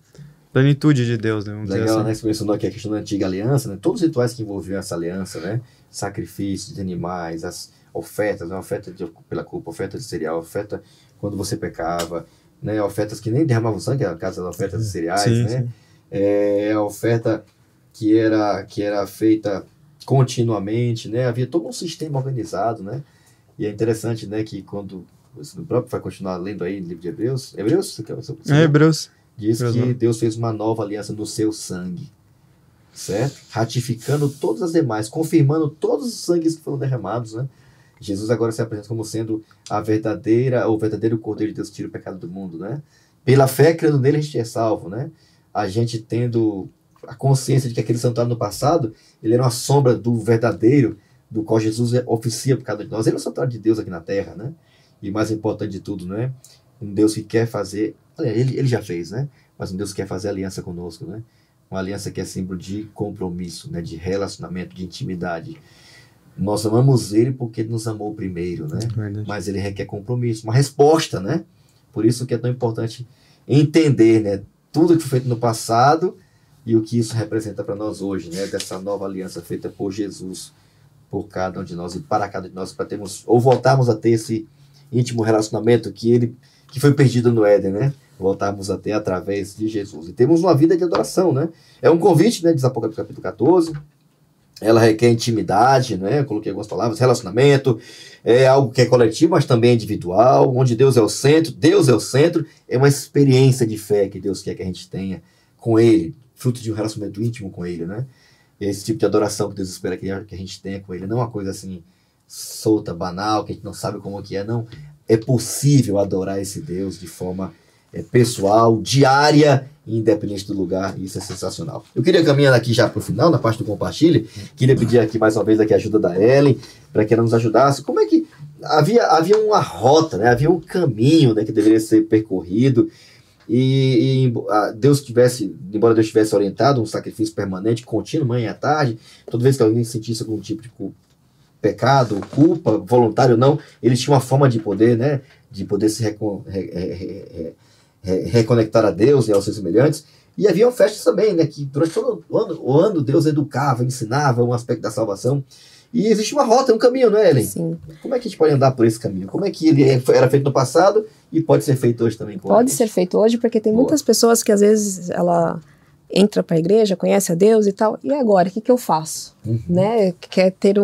plenitude de Deus, né? Legal, assim. né? Você mencionou aqui a questão da antiga aliança, né? Todos os rituais que envolviam essa aliança, né? Sacrifícios de animais, as ofertas, né? Oferta pela culpa, oferta de cereal, oferta quando você pecava, né? Ofertas que nem derramavam sangue, a casa das ofertas de cereais, sim, né? Sim. A oferta que era feita continuamente, né? Havia todo um sistema organizado, né? E é interessante, né, que quando o próprio vai continuar lendo aí no livro de Hebreus, Hebreus. Diz Hebreus, que não. Deus fez uma nova aliança no seu sangue, certo? Ratificando todas as demais, confirmando todos os sangues que foram derramados, né? Jesus agora se apresenta como sendo o verdadeiro Cordeiro de Deus que tira o pecado do mundo, né? Pela fé, crendo nele, a gente é salvo, né? A gente tendo a consciência de que aquele santuário no passado, ele era uma sombra do verdadeiro, do qual Jesus oficia por cada um de nós. Ele é o santuário de Deus aqui na terra, né? E mais importante de tudo, né? Um Deus que quer fazer, ele já fez, né? Mas um Deus que quer fazer aliança conosco, né? Uma aliança que é símbolo de compromisso, né? De relacionamento, de intimidade. Nós amamos ele porque ele nos amou primeiro, né? Verdade. Mas ele requer compromisso, uma resposta, né? Por isso que é tão importante entender, né? Tudo que foi feito no passado e o que isso representa para nós hoje, né? Dessa nova aliança feita por Jesus, por cada um de nós e para cada um de nós, para termos, ou voltarmos a ter esse íntimo relacionamento que foi perdido no Éden, né? Voltarmos a ter através de Jesus. E temos uma vida de adoração, né? É um convite, né? Diz Apocalipse capítulo 14. Ela requer intimidade, né? Eu coloquei algumas palavras, relacionamento, é algo que é coletivo, mas também é individual, onde Deus é o centro, é uma experiência de fé que Deus quer que a gente tenha com Ele, fruto de um relacionamento íntimo com Ele, né? E esse tipo de adoração que Deus espera que a gente tenha com Ele, não uma coisa assim, solta, banal, que a gente não sabe como que é, não. É possível adorar esse Deus de forma pessoal, diária, independente do lugar, e isso é sensacional. Eu queria caminhar aqui já para o final, na parte do compartilhe, queria pedir aqui mais uma vez aqui a ajuda da Ellen, para que ela nos ajudasse. Como é que havia uma rota, né? Havia um caminho, né, que deveria ser percorrido, e Deus tivesse, embora Deus tivesse orientado um sacrifício permanente, contínuo, manhã e tarde, toda vez que alguém sentisse algum tipo de pecado, culpa, voluntário ou não, ele tinha uma forma de poder, né, de poder se reconectar a Deus e aos seus semelhantes. E havia festas também, né, que durante todo o ano Deus educava, ensinava um aspecto da salvação. E existe uma rota, um caminho, não é, Ellen? Sim. Como é que a gente pode andar por esse caminho? Como é que ele era feito no passado e pode ser feito hoje também? Pode ser feito hoje, porque tem muitas pessoas que às vezes ela entra para a igreja, conhece a Deus e tal, e agora, o que eu faço? Né? Quer ter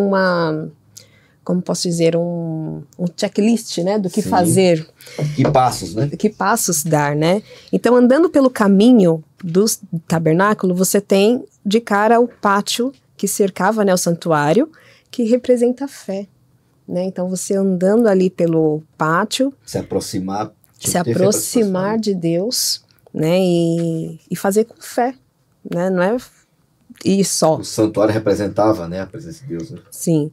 como posso dizer, um checklist, né, do que fazer. Que passos, né? Que passos dar, né? Então, andando pelo caminho do tabernáculo, você tem de cara o pátio que cercava, né, o santuário, que representa a fé, né? Então, você andando ali pelo pátio, se aproximar de Deus, né, e fazer com fé, né? Não é ir só. O santuário representava, né, a presença de Deus, né? Sim.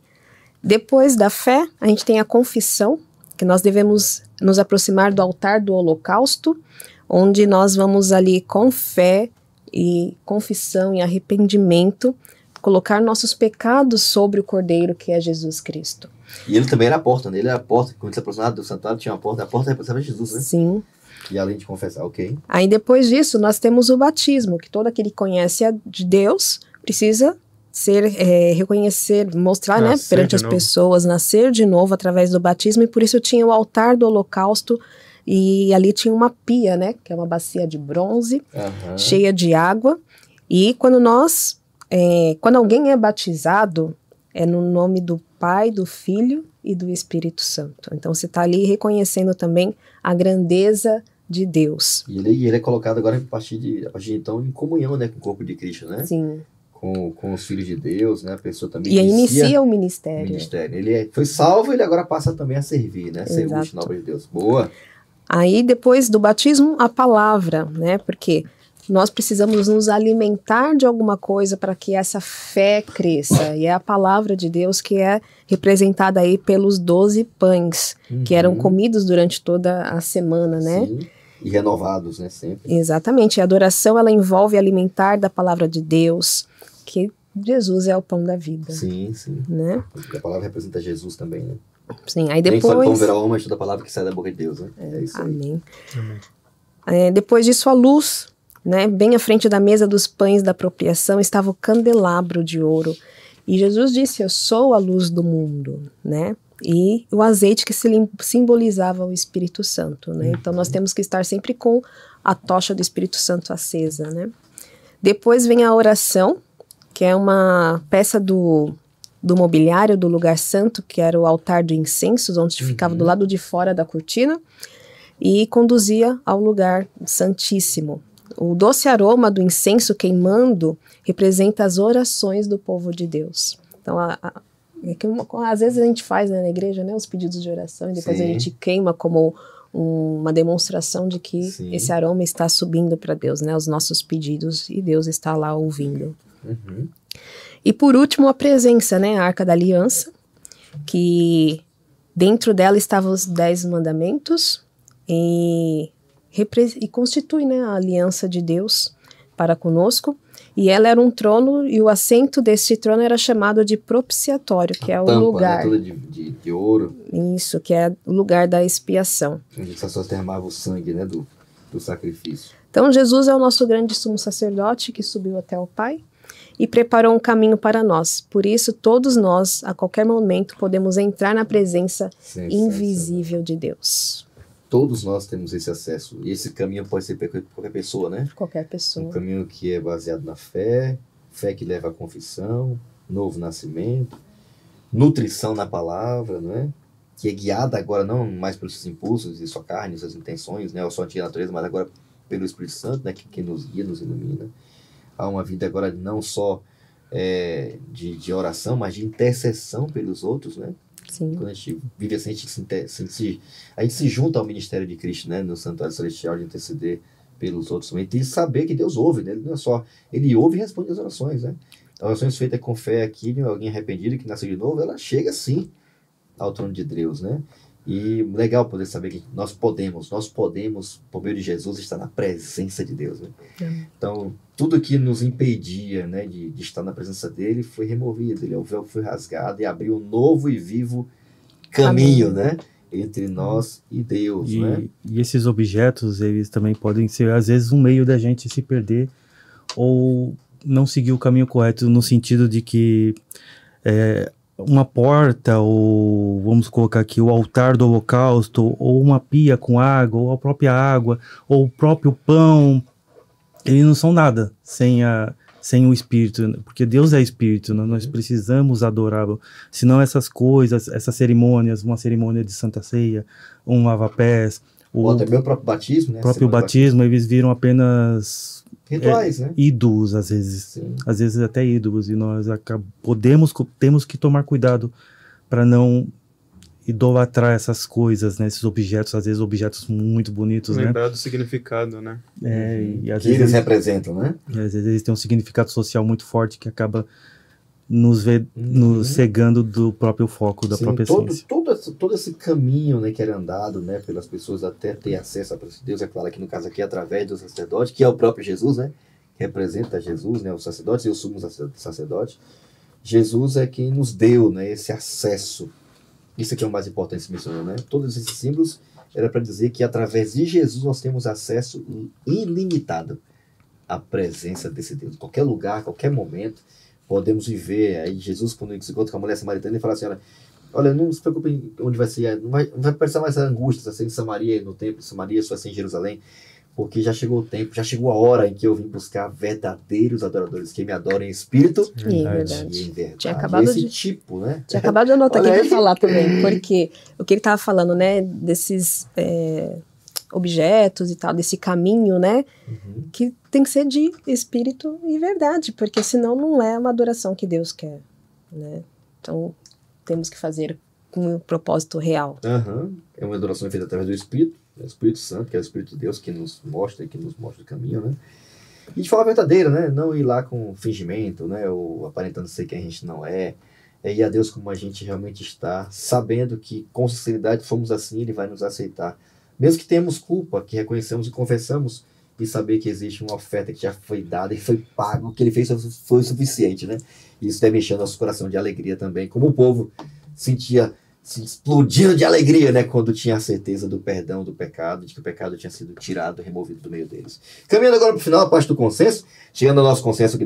Depois da fé, a gente tem a confissão, que nós devemos nos aproximar do altar do holocausto, onde nós vamos ali com fé e confissão e arrependimento, colocar nossos pecados sobre o Cordeiro que é Jesus Cristo. E ele também era a porta, né? Ele era a porta. Quando se aproximava do santuário, tinha uma porta. A porta representava Jesus, né? Sim. E além de confessar, ok. Aí depois disso, nós temos o batismo, que todo aquele que conhece de Deus precisa reconhecer, mostrar, né, perante as pessoas, nascer de novo através do batismo, e por isso tinha o altar do holocausto, e ali tinha uma pia, né, que é uma bacia de bronze, cheia de água, e quando alguém é batizado, é no nome do Pai, do Filho e do Espírito Santo. Então você está ali reconhecendo também a grandeza de Deus. E ele é colocado agora a partir de então em comunhão, né, com o corpo de Cristo, né? Sim. Com os filhos de Deus, né? A pessoa também inicia o ministério. Ele foi salvo, ele agora passa também a servir, né? Ser útil na obra de Deus. Boa. Aí depois do batismo, a palavra, né? Porque nós precisamos nos alimentar de alguma coisa para que essa fé cresça. E é a palavra de Deus que é representada aí pelos 12 pães, que eram comidos durante toda a semana, né? Sim. E renovados, né? Sempre. Exatamente. A adoração, ela envolve alimentar da palavra de Deus, que Jesus é o pão da vida. Sim, sim. Né? A palavra representa Jesus também, né? Sim, aí depois... Nem só de pão verá o homem, mas toda a palavra que sai da boca de Deus, né? É isso aí. Amém. Depois disso, a luz, né? Bem à frente da mesa dos pães da apropriação estava o candelabro de ouro. E Jesus disse, eu sou a luz do mundo, né? E o azeite que simbolizava o Espírito Santo, né? Então nós temos que estar sempre com a tocha do Espírito Santo acesa, né? Depois vem a oração, que é uma peça do mobiliário do lugar santo, que era o altar do incenso, onde ficava do lado de fora da cortina, e conduzia ao lugar santíssimo. O doce aroma do incenso queimando representa as orações do povo de Deus. Então, às vezes a gente faz, né, na igreja, né, os pedidos de oração, e depois a gente queima como uma demonstração de que esse aroma está subindo para Deus, né, os nossos pedidos, e Deus está lá ouvindo. E por último, a presença, né, a Arca da Aliança, que dentro dela estavam os 10 mandamentos e constitui, né, a aliança de Deus para conosco. E ela era um trono, e o assento desse trono era chamado de propiciatório, que é o lugar... Né, toda de ouro. Isso, que é o lugar da expiação. Onde as pessoas derramavam o sangue, né, do sacrifício. Então Jesus é o nosso grande sumo sacerdote que subiu até o Pai e preparou um caminho para nós. Por isso, todos nós, a qualquer momento, podemos entrar na presença invisível de Deus. Todos nós temos esse acesso. E esse caminho pode ser para qualquer pessoa, né? Qualquer pessoa. Um caminho que é baseado na fé, fé que leva à confissão, novo nascimento, nutrição na palavra, não é? Que é guiada agora não mais pelos seus impulsos e sua carne, suas intenções, né? Ou sua antiga natureza, mas agora pelo Espírito Santo, né? Que nos guia, nos ilumina. Há uma vida agora não só de oração, mas de intercessão pelos outros, né? Sim. Quando a gente vive assim, a gente se junta ao ministério de Cristo, né, no santuário celestial, de interceder pelos outros também, e saber que Deus ouve, né? Ele não é só, ele ouve e responde as orações, né? Orações feitas com fé aqui, de alguém arrependido que nasceu de novo, ela chega sim ao trono de Deus, né? E legal poder saber que nós podemos, por meio de Jesus, estar na presença de Deus, né? Então, tudo que nos impedia, né, de estar na presença dele foi removido, o véu foi rasgado e abriu um novo e vivo caminho, né, entre nós e Deus, né? E esses objetos, eles também podem ser, às vezes, um meio da gente se perder ou não seguir o caminho correto, no sentido de que uma porta, ou vamos colocar aqui o altar do holocausto, ou uma pia com água, ou a própria água, ou o próprio pão, eles não são nada sem o Espírito, porque Deus é Espírito, né? Nós precisamos adorá-lo, senão essas coisas, essas cerimônias, uma cerimônia de Santa Ceia, um lava-pés, ou até meu próprio batismo, né? O próprio batismo, eles viram apenas rituais, né? Ídolos, às vezes. Sim. Às vezes até ídolos. E nós temos que tomar cuidado para não idolatrar essas coisas, né? Esses objetos, às vezes objetos muito bonitos, Lembrar do significado, né? E às que vezes eles representam, né? E às vezes eles têm um significado social muito forte que acaba nos cegando do próprio foco, da própria essência. Todo esse caminho, né, que era andado, né, pelas pessoas até ter acesso à presença de Deus, é claro que no caso aqui é através do sacerdote, que é o próprio Jesus, né, que representa Jesus, né, o sacerdote e o sumo sacerdote. Jesus é quem nos deu, né, esse acesso Isso aqui é o mais importante se mencionou, né? Todos esses símbolos era para dizer que através de Jesus nós temos acesso ilimitado à presença desse Deus. Em qualquer lugar, qualquer momento, podemos viver. Aí Jesus, quando ele se encontra com a mulher samaritana, ele fala assim, olha, não se preocupe onde vai ser, não vai precisar mais angústia, se vai ser em Samaria, no templo de Samaria, se vai ser em Jerusalém, porque já chegou o tempo, já chegou a hora em que eu vim buscar verdadeiros adoradores, que me adorem em espírito É verdade. e em verdade. Tinha acabado Esse de- tipo, né? Tinha acabado de anotar aqui Olha para aí. falar também, porque o que ele estava falando, né, desses objetos e tal, desse caminho, né, Uhum. que tem que ser de espírito e verdade, porque senão não é uma adoração que Deus quer, né? Então, temos que fazer com um propósito real. Aham. É uma adoração feita através do Espírito, o Espírito Santo, que é o Espírito de Deus que nos mostra o caminho, né? E de forma verdadeira, né? Não ir lá com fingimento, né? Ou aparentando ser quem a gente não é. É ir a Deus como a gente realmente está, sabendo que com sinceridade fomos assim, Ele vai nos aceitar. Mesmo que tenhamos culpa, que reconhecemos e confessamos, e saber que existe uma oferta que já foi dada e foi pago, o que Ele fez foi o suficiente, né? Isso deve encher nosso coração de alegria também, como o povo sentia se explodindo de alegria, né, quando tinha a certeza do perdão do pecado, de que o pecado tinha sido tirado, removido do meio deles. Caminhando agora para o final, a parte do consenso, chegando ao nosso consenso aqui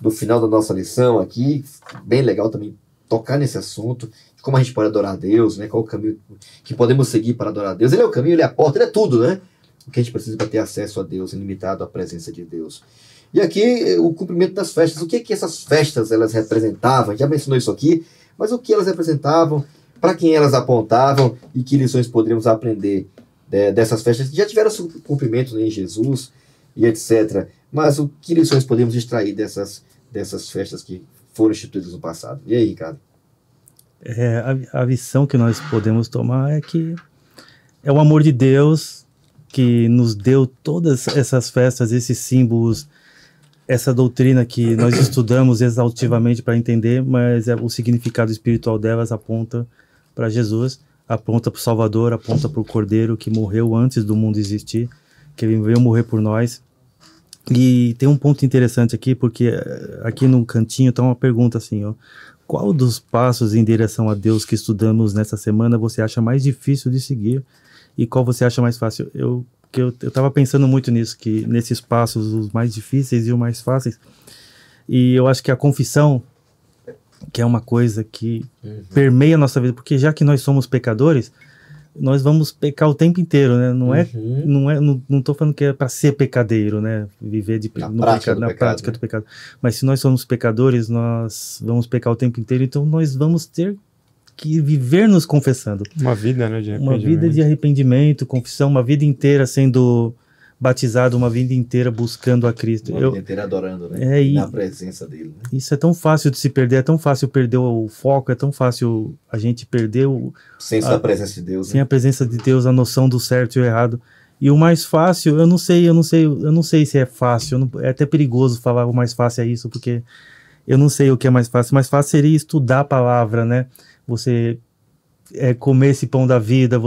do final da nossa lição aqui, bem legal também tocar nesse assunto, de como a gente pode adorar a Deus, né, qual o caminho que podemos seguir para adorar a Deus. Ele é o caminho, ele é a porta, ele é tudo, né? O que a gente precisa para ter acesso a Deus, ilimitado à presença de Deus. E aqui, o cumprimento das festas. O que essas festas elas representavam? A gente já mencionou isso aqui, mas o que elas representavam, para quem elas apontavam e que lições poderíamos aprender dessas festas que já tiveram seu cumprimento, né, em Jesus e etc. Mas que lições podemos extrair dessas festas que foram instituídas no passado? E aí, Ricardo? A visão que nós podemos tomar é que é o amor de Deus que nos deu todas essas festas, esses símbolos, essa doutrina que nós estudamos exaustivamente para entender, mas o significado espiritual delas aponta para Jesus, aponta para o Salvador, aponta para o Cordeiro que morreu antes do mundo existir, que ele veio morrer por nós. E tem um ponto interessante aqui, porque aqui no cantinho está uma pergunta assim, ó, qual dos passos em direção a Deus que estudamos nessa semana você acha mais difícil de seguir e qual você acha mais fácil? Eu estava pensando muito nisso, que nesses passos, os mais difíceis e os mais fáceis, e eu acho que a confissão, que é uma coisa que permeia a nossa vida, porque já que nós somos pecadores, nós vamos pecar o tempo inteiro, né? Não tô falando que é para ser pecadeiro, né? Viver na prática do pecado. Mas se nós somos pecadores, nós vamos pecar o tempo inteiro, então nós vamos ter que viver nos confessando. Uma vida, né, de arrependimento. Uma vida de arrependimento, confissão, uma vida inteira sendo batizado, uma vida inteira buscando a Cristo. Uma vida inteira adorando, né? Na presença dele. Né? Isso é tão fácil de se perder, é tão fácil perder o foco, é tão fácil a gente perder o senso da presença de Deus. Sem né? a presença de Deus, a noção do certo e o errado. E o mais fácil, eu não sei se é fácil, é até perigoso falar o mais fácil é isso, porque eu não sei o que é mais fácil. Mais fácil seria estudar a palavra, né? Você comer esse pão da vida,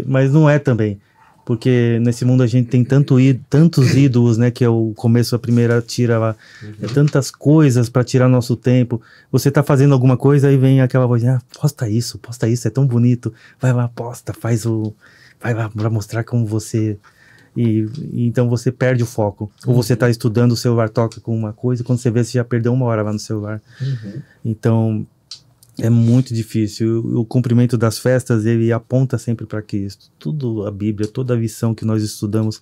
mas não é também. Porque nesse mundo a gente tem tantos ídolos, né? Que é o começo, a primeira tira lá. É tantas coisas para tirar nosso tempo. Você tá fazendo alguma coisa e vem aquela voz, posta isso, é tão bonito. Vai lá, posta, vai lá para mostrar como você... E então você perde o foco. Ou você tá estudando, o celular toca com uma coisa, quando você vê, você já perdeu 1 hora lá no celular. Então... é muito difícil. O cumprimento das festas, ele aponta sempre para Cristo. Tudo a Bíblia, toda a lição que nós estudamos,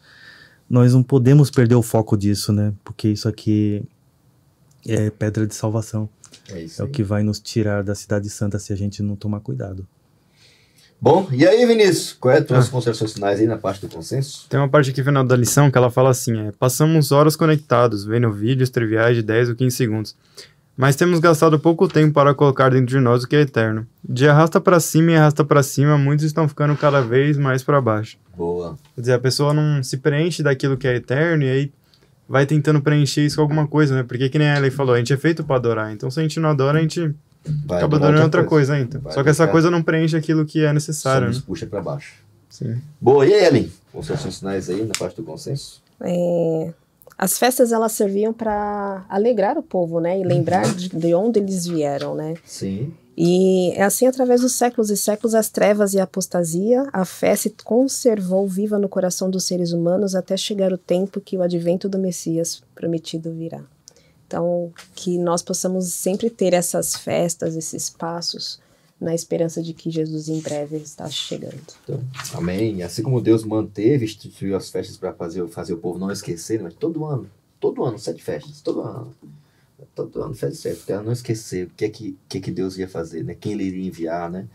nós não podemos perder o foco disso, né? Porque isso aqui é pedra de salvação. É o que vai nos tirar da Cidade Santa se a gente não tomar cuidado. Bom, e aí, Vinícius? Qual é as tuas considerações finais aí na parte do consenso? Tem uma parte aqui final da lição que ela fala assim, passamos horas conectados, vendo vídeos triviais de 10 ou 15 segundos. Mas temos gastado pouco tempo para colocar dentro de nós o que é eterno. De arrasta para cima e arrasta para cima, muitos estão ficando cada vez mais para baixo. Boa. Quer dizer, a pessoa não se preenche daquilo que é eterno e aí vai tentando preencher isso com alguma coisa, né? Porque que nem a Ellen falou, a gente é feito para adorar. Então se a gente não adora, a gente acaba adorando outra coisa ainda. Só que essa coisa não preenche aquilo que é necessário. Só nos puxa para baixo. Sim. Boa, e aí, Ellen? Considerações finais aí na parte do consenso? As festas, elas serviam para alegrar o povo, né? E lembrar de onde eles vieram, né? Sim. E é assim, através dos séculos e séculos, as trevas e a apostasia, a fé se conservou viva no coração dos seres humanos até chegar o tempo que o advento do Messias prometido virá. Então, que nós possamos sempre ter essas festas, esses passos, na esperança de que Jesus em breve está chegando. Então, amém. Assim como Deus manteve, instituiu as festas para fazer o povo não esquecer, mas todo ano, 7 festas, todo ano, festa, para não esquecer o que Deus ia fazer, né? Quem Ele iria enviar, né?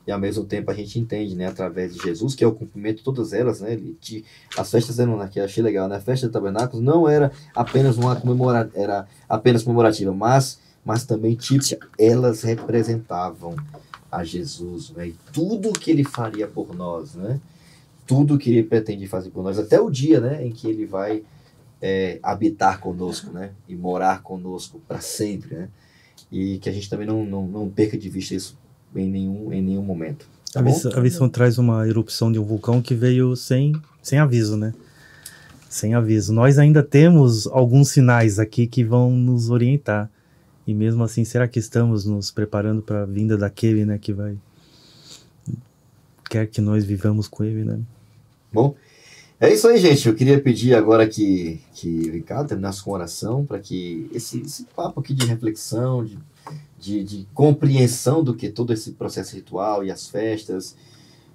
E ao mesmo tempo a gente entende, né, através de Jesus, que é o cumprimento de todas elas, né? As festas eram, aqui eu achei legal, né? A festa de tabernáculos não era apenas comemorativa, mas também elas representavam a Jesus, né? E tudo que Ele faria por nós, né? Tudo que Ele pretende fazer por nós, até o dia, né, em que Ele vai habitar conosco, né? E morar conosco para sempre, né? E que a gente também não perca de vista isso em nenhum momento. Tá a visão traz uma erupção de um vulcão que veio sem aviso, né? Sem aviso. Nós ainda temos alguns sinais aqui que vão nos orientar. E mesmo assim, será que estamos nos preparando para a vinda daquele, né, que quer que nós vivamos com ele, né? Bom, é isso aí, gente. Eu queria pedir agora que o Ricardo terminasse com oração para que esse papo aqui de reflexão, de compreensão do que todo esse processo ritual e as festas,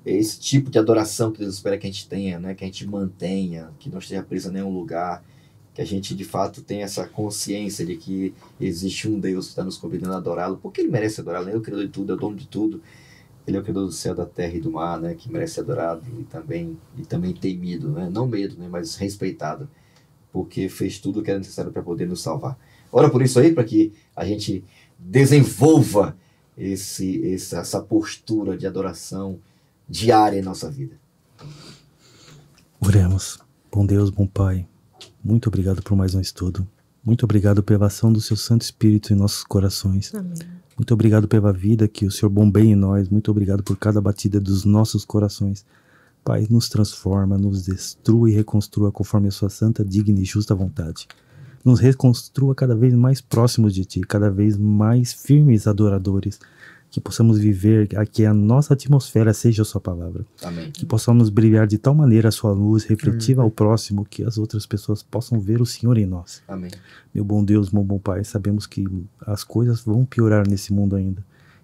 esse tipo de adoração que Deus espera que a gente tenha, né? Que a gente mantenha, que não esteja preso em nenhum lugar, que a gente de fato tenha essa consciência de que existe um Deus que está nos convidando a adorá-lo, porque Ele merece adorá-lo, Ele é o Criador de tudo, é o dono de tudo, Ele é o Criador do céu, da terra e do mar, né? Que merece ser adorado e também temido, né? Não medo, né? Mas respeitado, porque fez tudo o que era necessário para poder nos salvar. Ora por isso aí, para que a gente desenvolva essa postura de adoração diária em nossa vida. Oremos. Bom Deus, bom Pai, muito obrigado por mais um estudo. Muito obrigado pela ação do Seu Santo Espírito em nossos corações. Amém. Muito obrigado pela vida que o Senhor bombeia em nós. Muito obrigado por cada batida dos nossos corações. Pai, nos transforma, nos destrua e reconstrua conforme a Sua santa, digna e justa vontade. Nos reconstrua cada vez mais próximos de Ti, cada vez mais firmes adoradores, que possamos viver, que a nossa atmosfera seja a Sua palavra. Amém. Que possamos brilhar de tal maneira a Sua luz, refletiva ao próximo, que as outras pessoas possam ver o Senhor em nós. Amém. Meu bom Deus, meu bom Pai, sabemos que as coisas vão piorar nesse mundo ainda,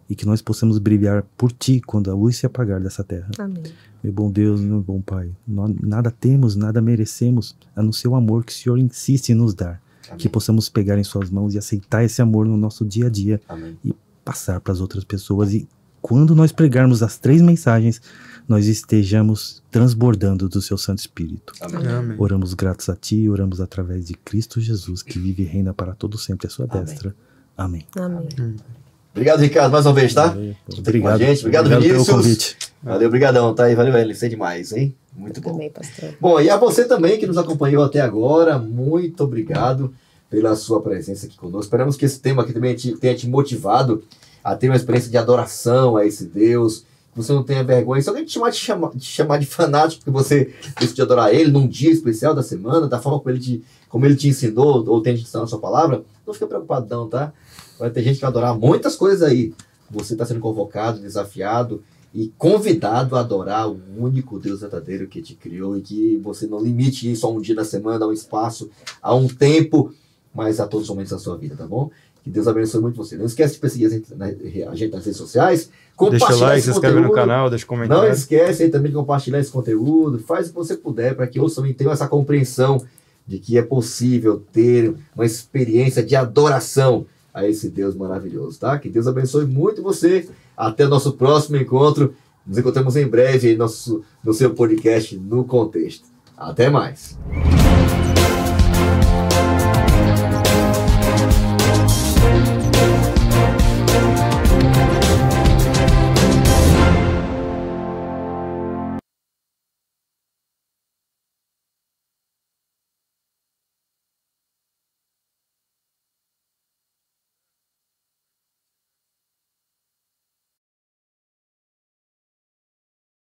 e que nós possamos brilhar por Ti quando a luz se apagar dessa terra. Amém. Meu bom Deus, meu bom Pai, nós nada temos, nada merecemos, a não ser o amor que o Senhor insiste em nos dar. Amém. Que possamos pegar em Suas mãos e aceitar esse amor no nosso dia a dia. Amém. E passar para as outras pessoas, e quando nós pregarmos as 3 mensagens, nós estejamos transbordando do Seu Santo Espírito. Amém. Amém. Oramos gratos a Ti, oramos através de Cristo Jesus, que vive e reina para todo sempre à Sua destra. Amém. Amém. Obrigado, Ricardo, mais uma vez, tá? Obrigado. Obrigado, pelo Vinícius. convite. Valeu, brigadão, tá? E valeu, LC demais, hein? Muito bom. Também, pastor. Bom, e a você também que nos acompanhou até agora, muito obrigado pela sua presença aqui conosco. Esperamos que esse tema aqui também tenha te motivado a ter uma experiência de adoração a esse Deus, que você não tenha vergonha. Se alguém te chamar de fanático porque você decidiu adorar Ele num dia especial da semana, da forma como Ele te ensinou, ou tem te ensinado a sua palavra, não fica preocupado não, tá? Vai ter gente que vai adorar muitas coisas aí. Você está sendo convocado, desafiado e convidado a adorar o único Deus verdadeiro que te criou, e que você não limite isso a um dia da semana, a um espaço, a um tempo, mas a todos os momentos da sua vida, tá bom? Que Deus abençoe muito você. Não esquece de perseguir a gente nas redes sociais. Deixa o like, esse se inscreve no conteúdo. canal, deixa comentário. Não esquece aí também de compartilhar esse conteúdo. Faz o que você puder para que outros também tenham essa compreensão de que é possível ter uma experiência de adoração a esse Deus maravilhoso, tá? Que Deus abençoe muito você. Até o nosso próximo encontro. Nos encontramos em breve aí no seu podcast No Contexto. Até mais.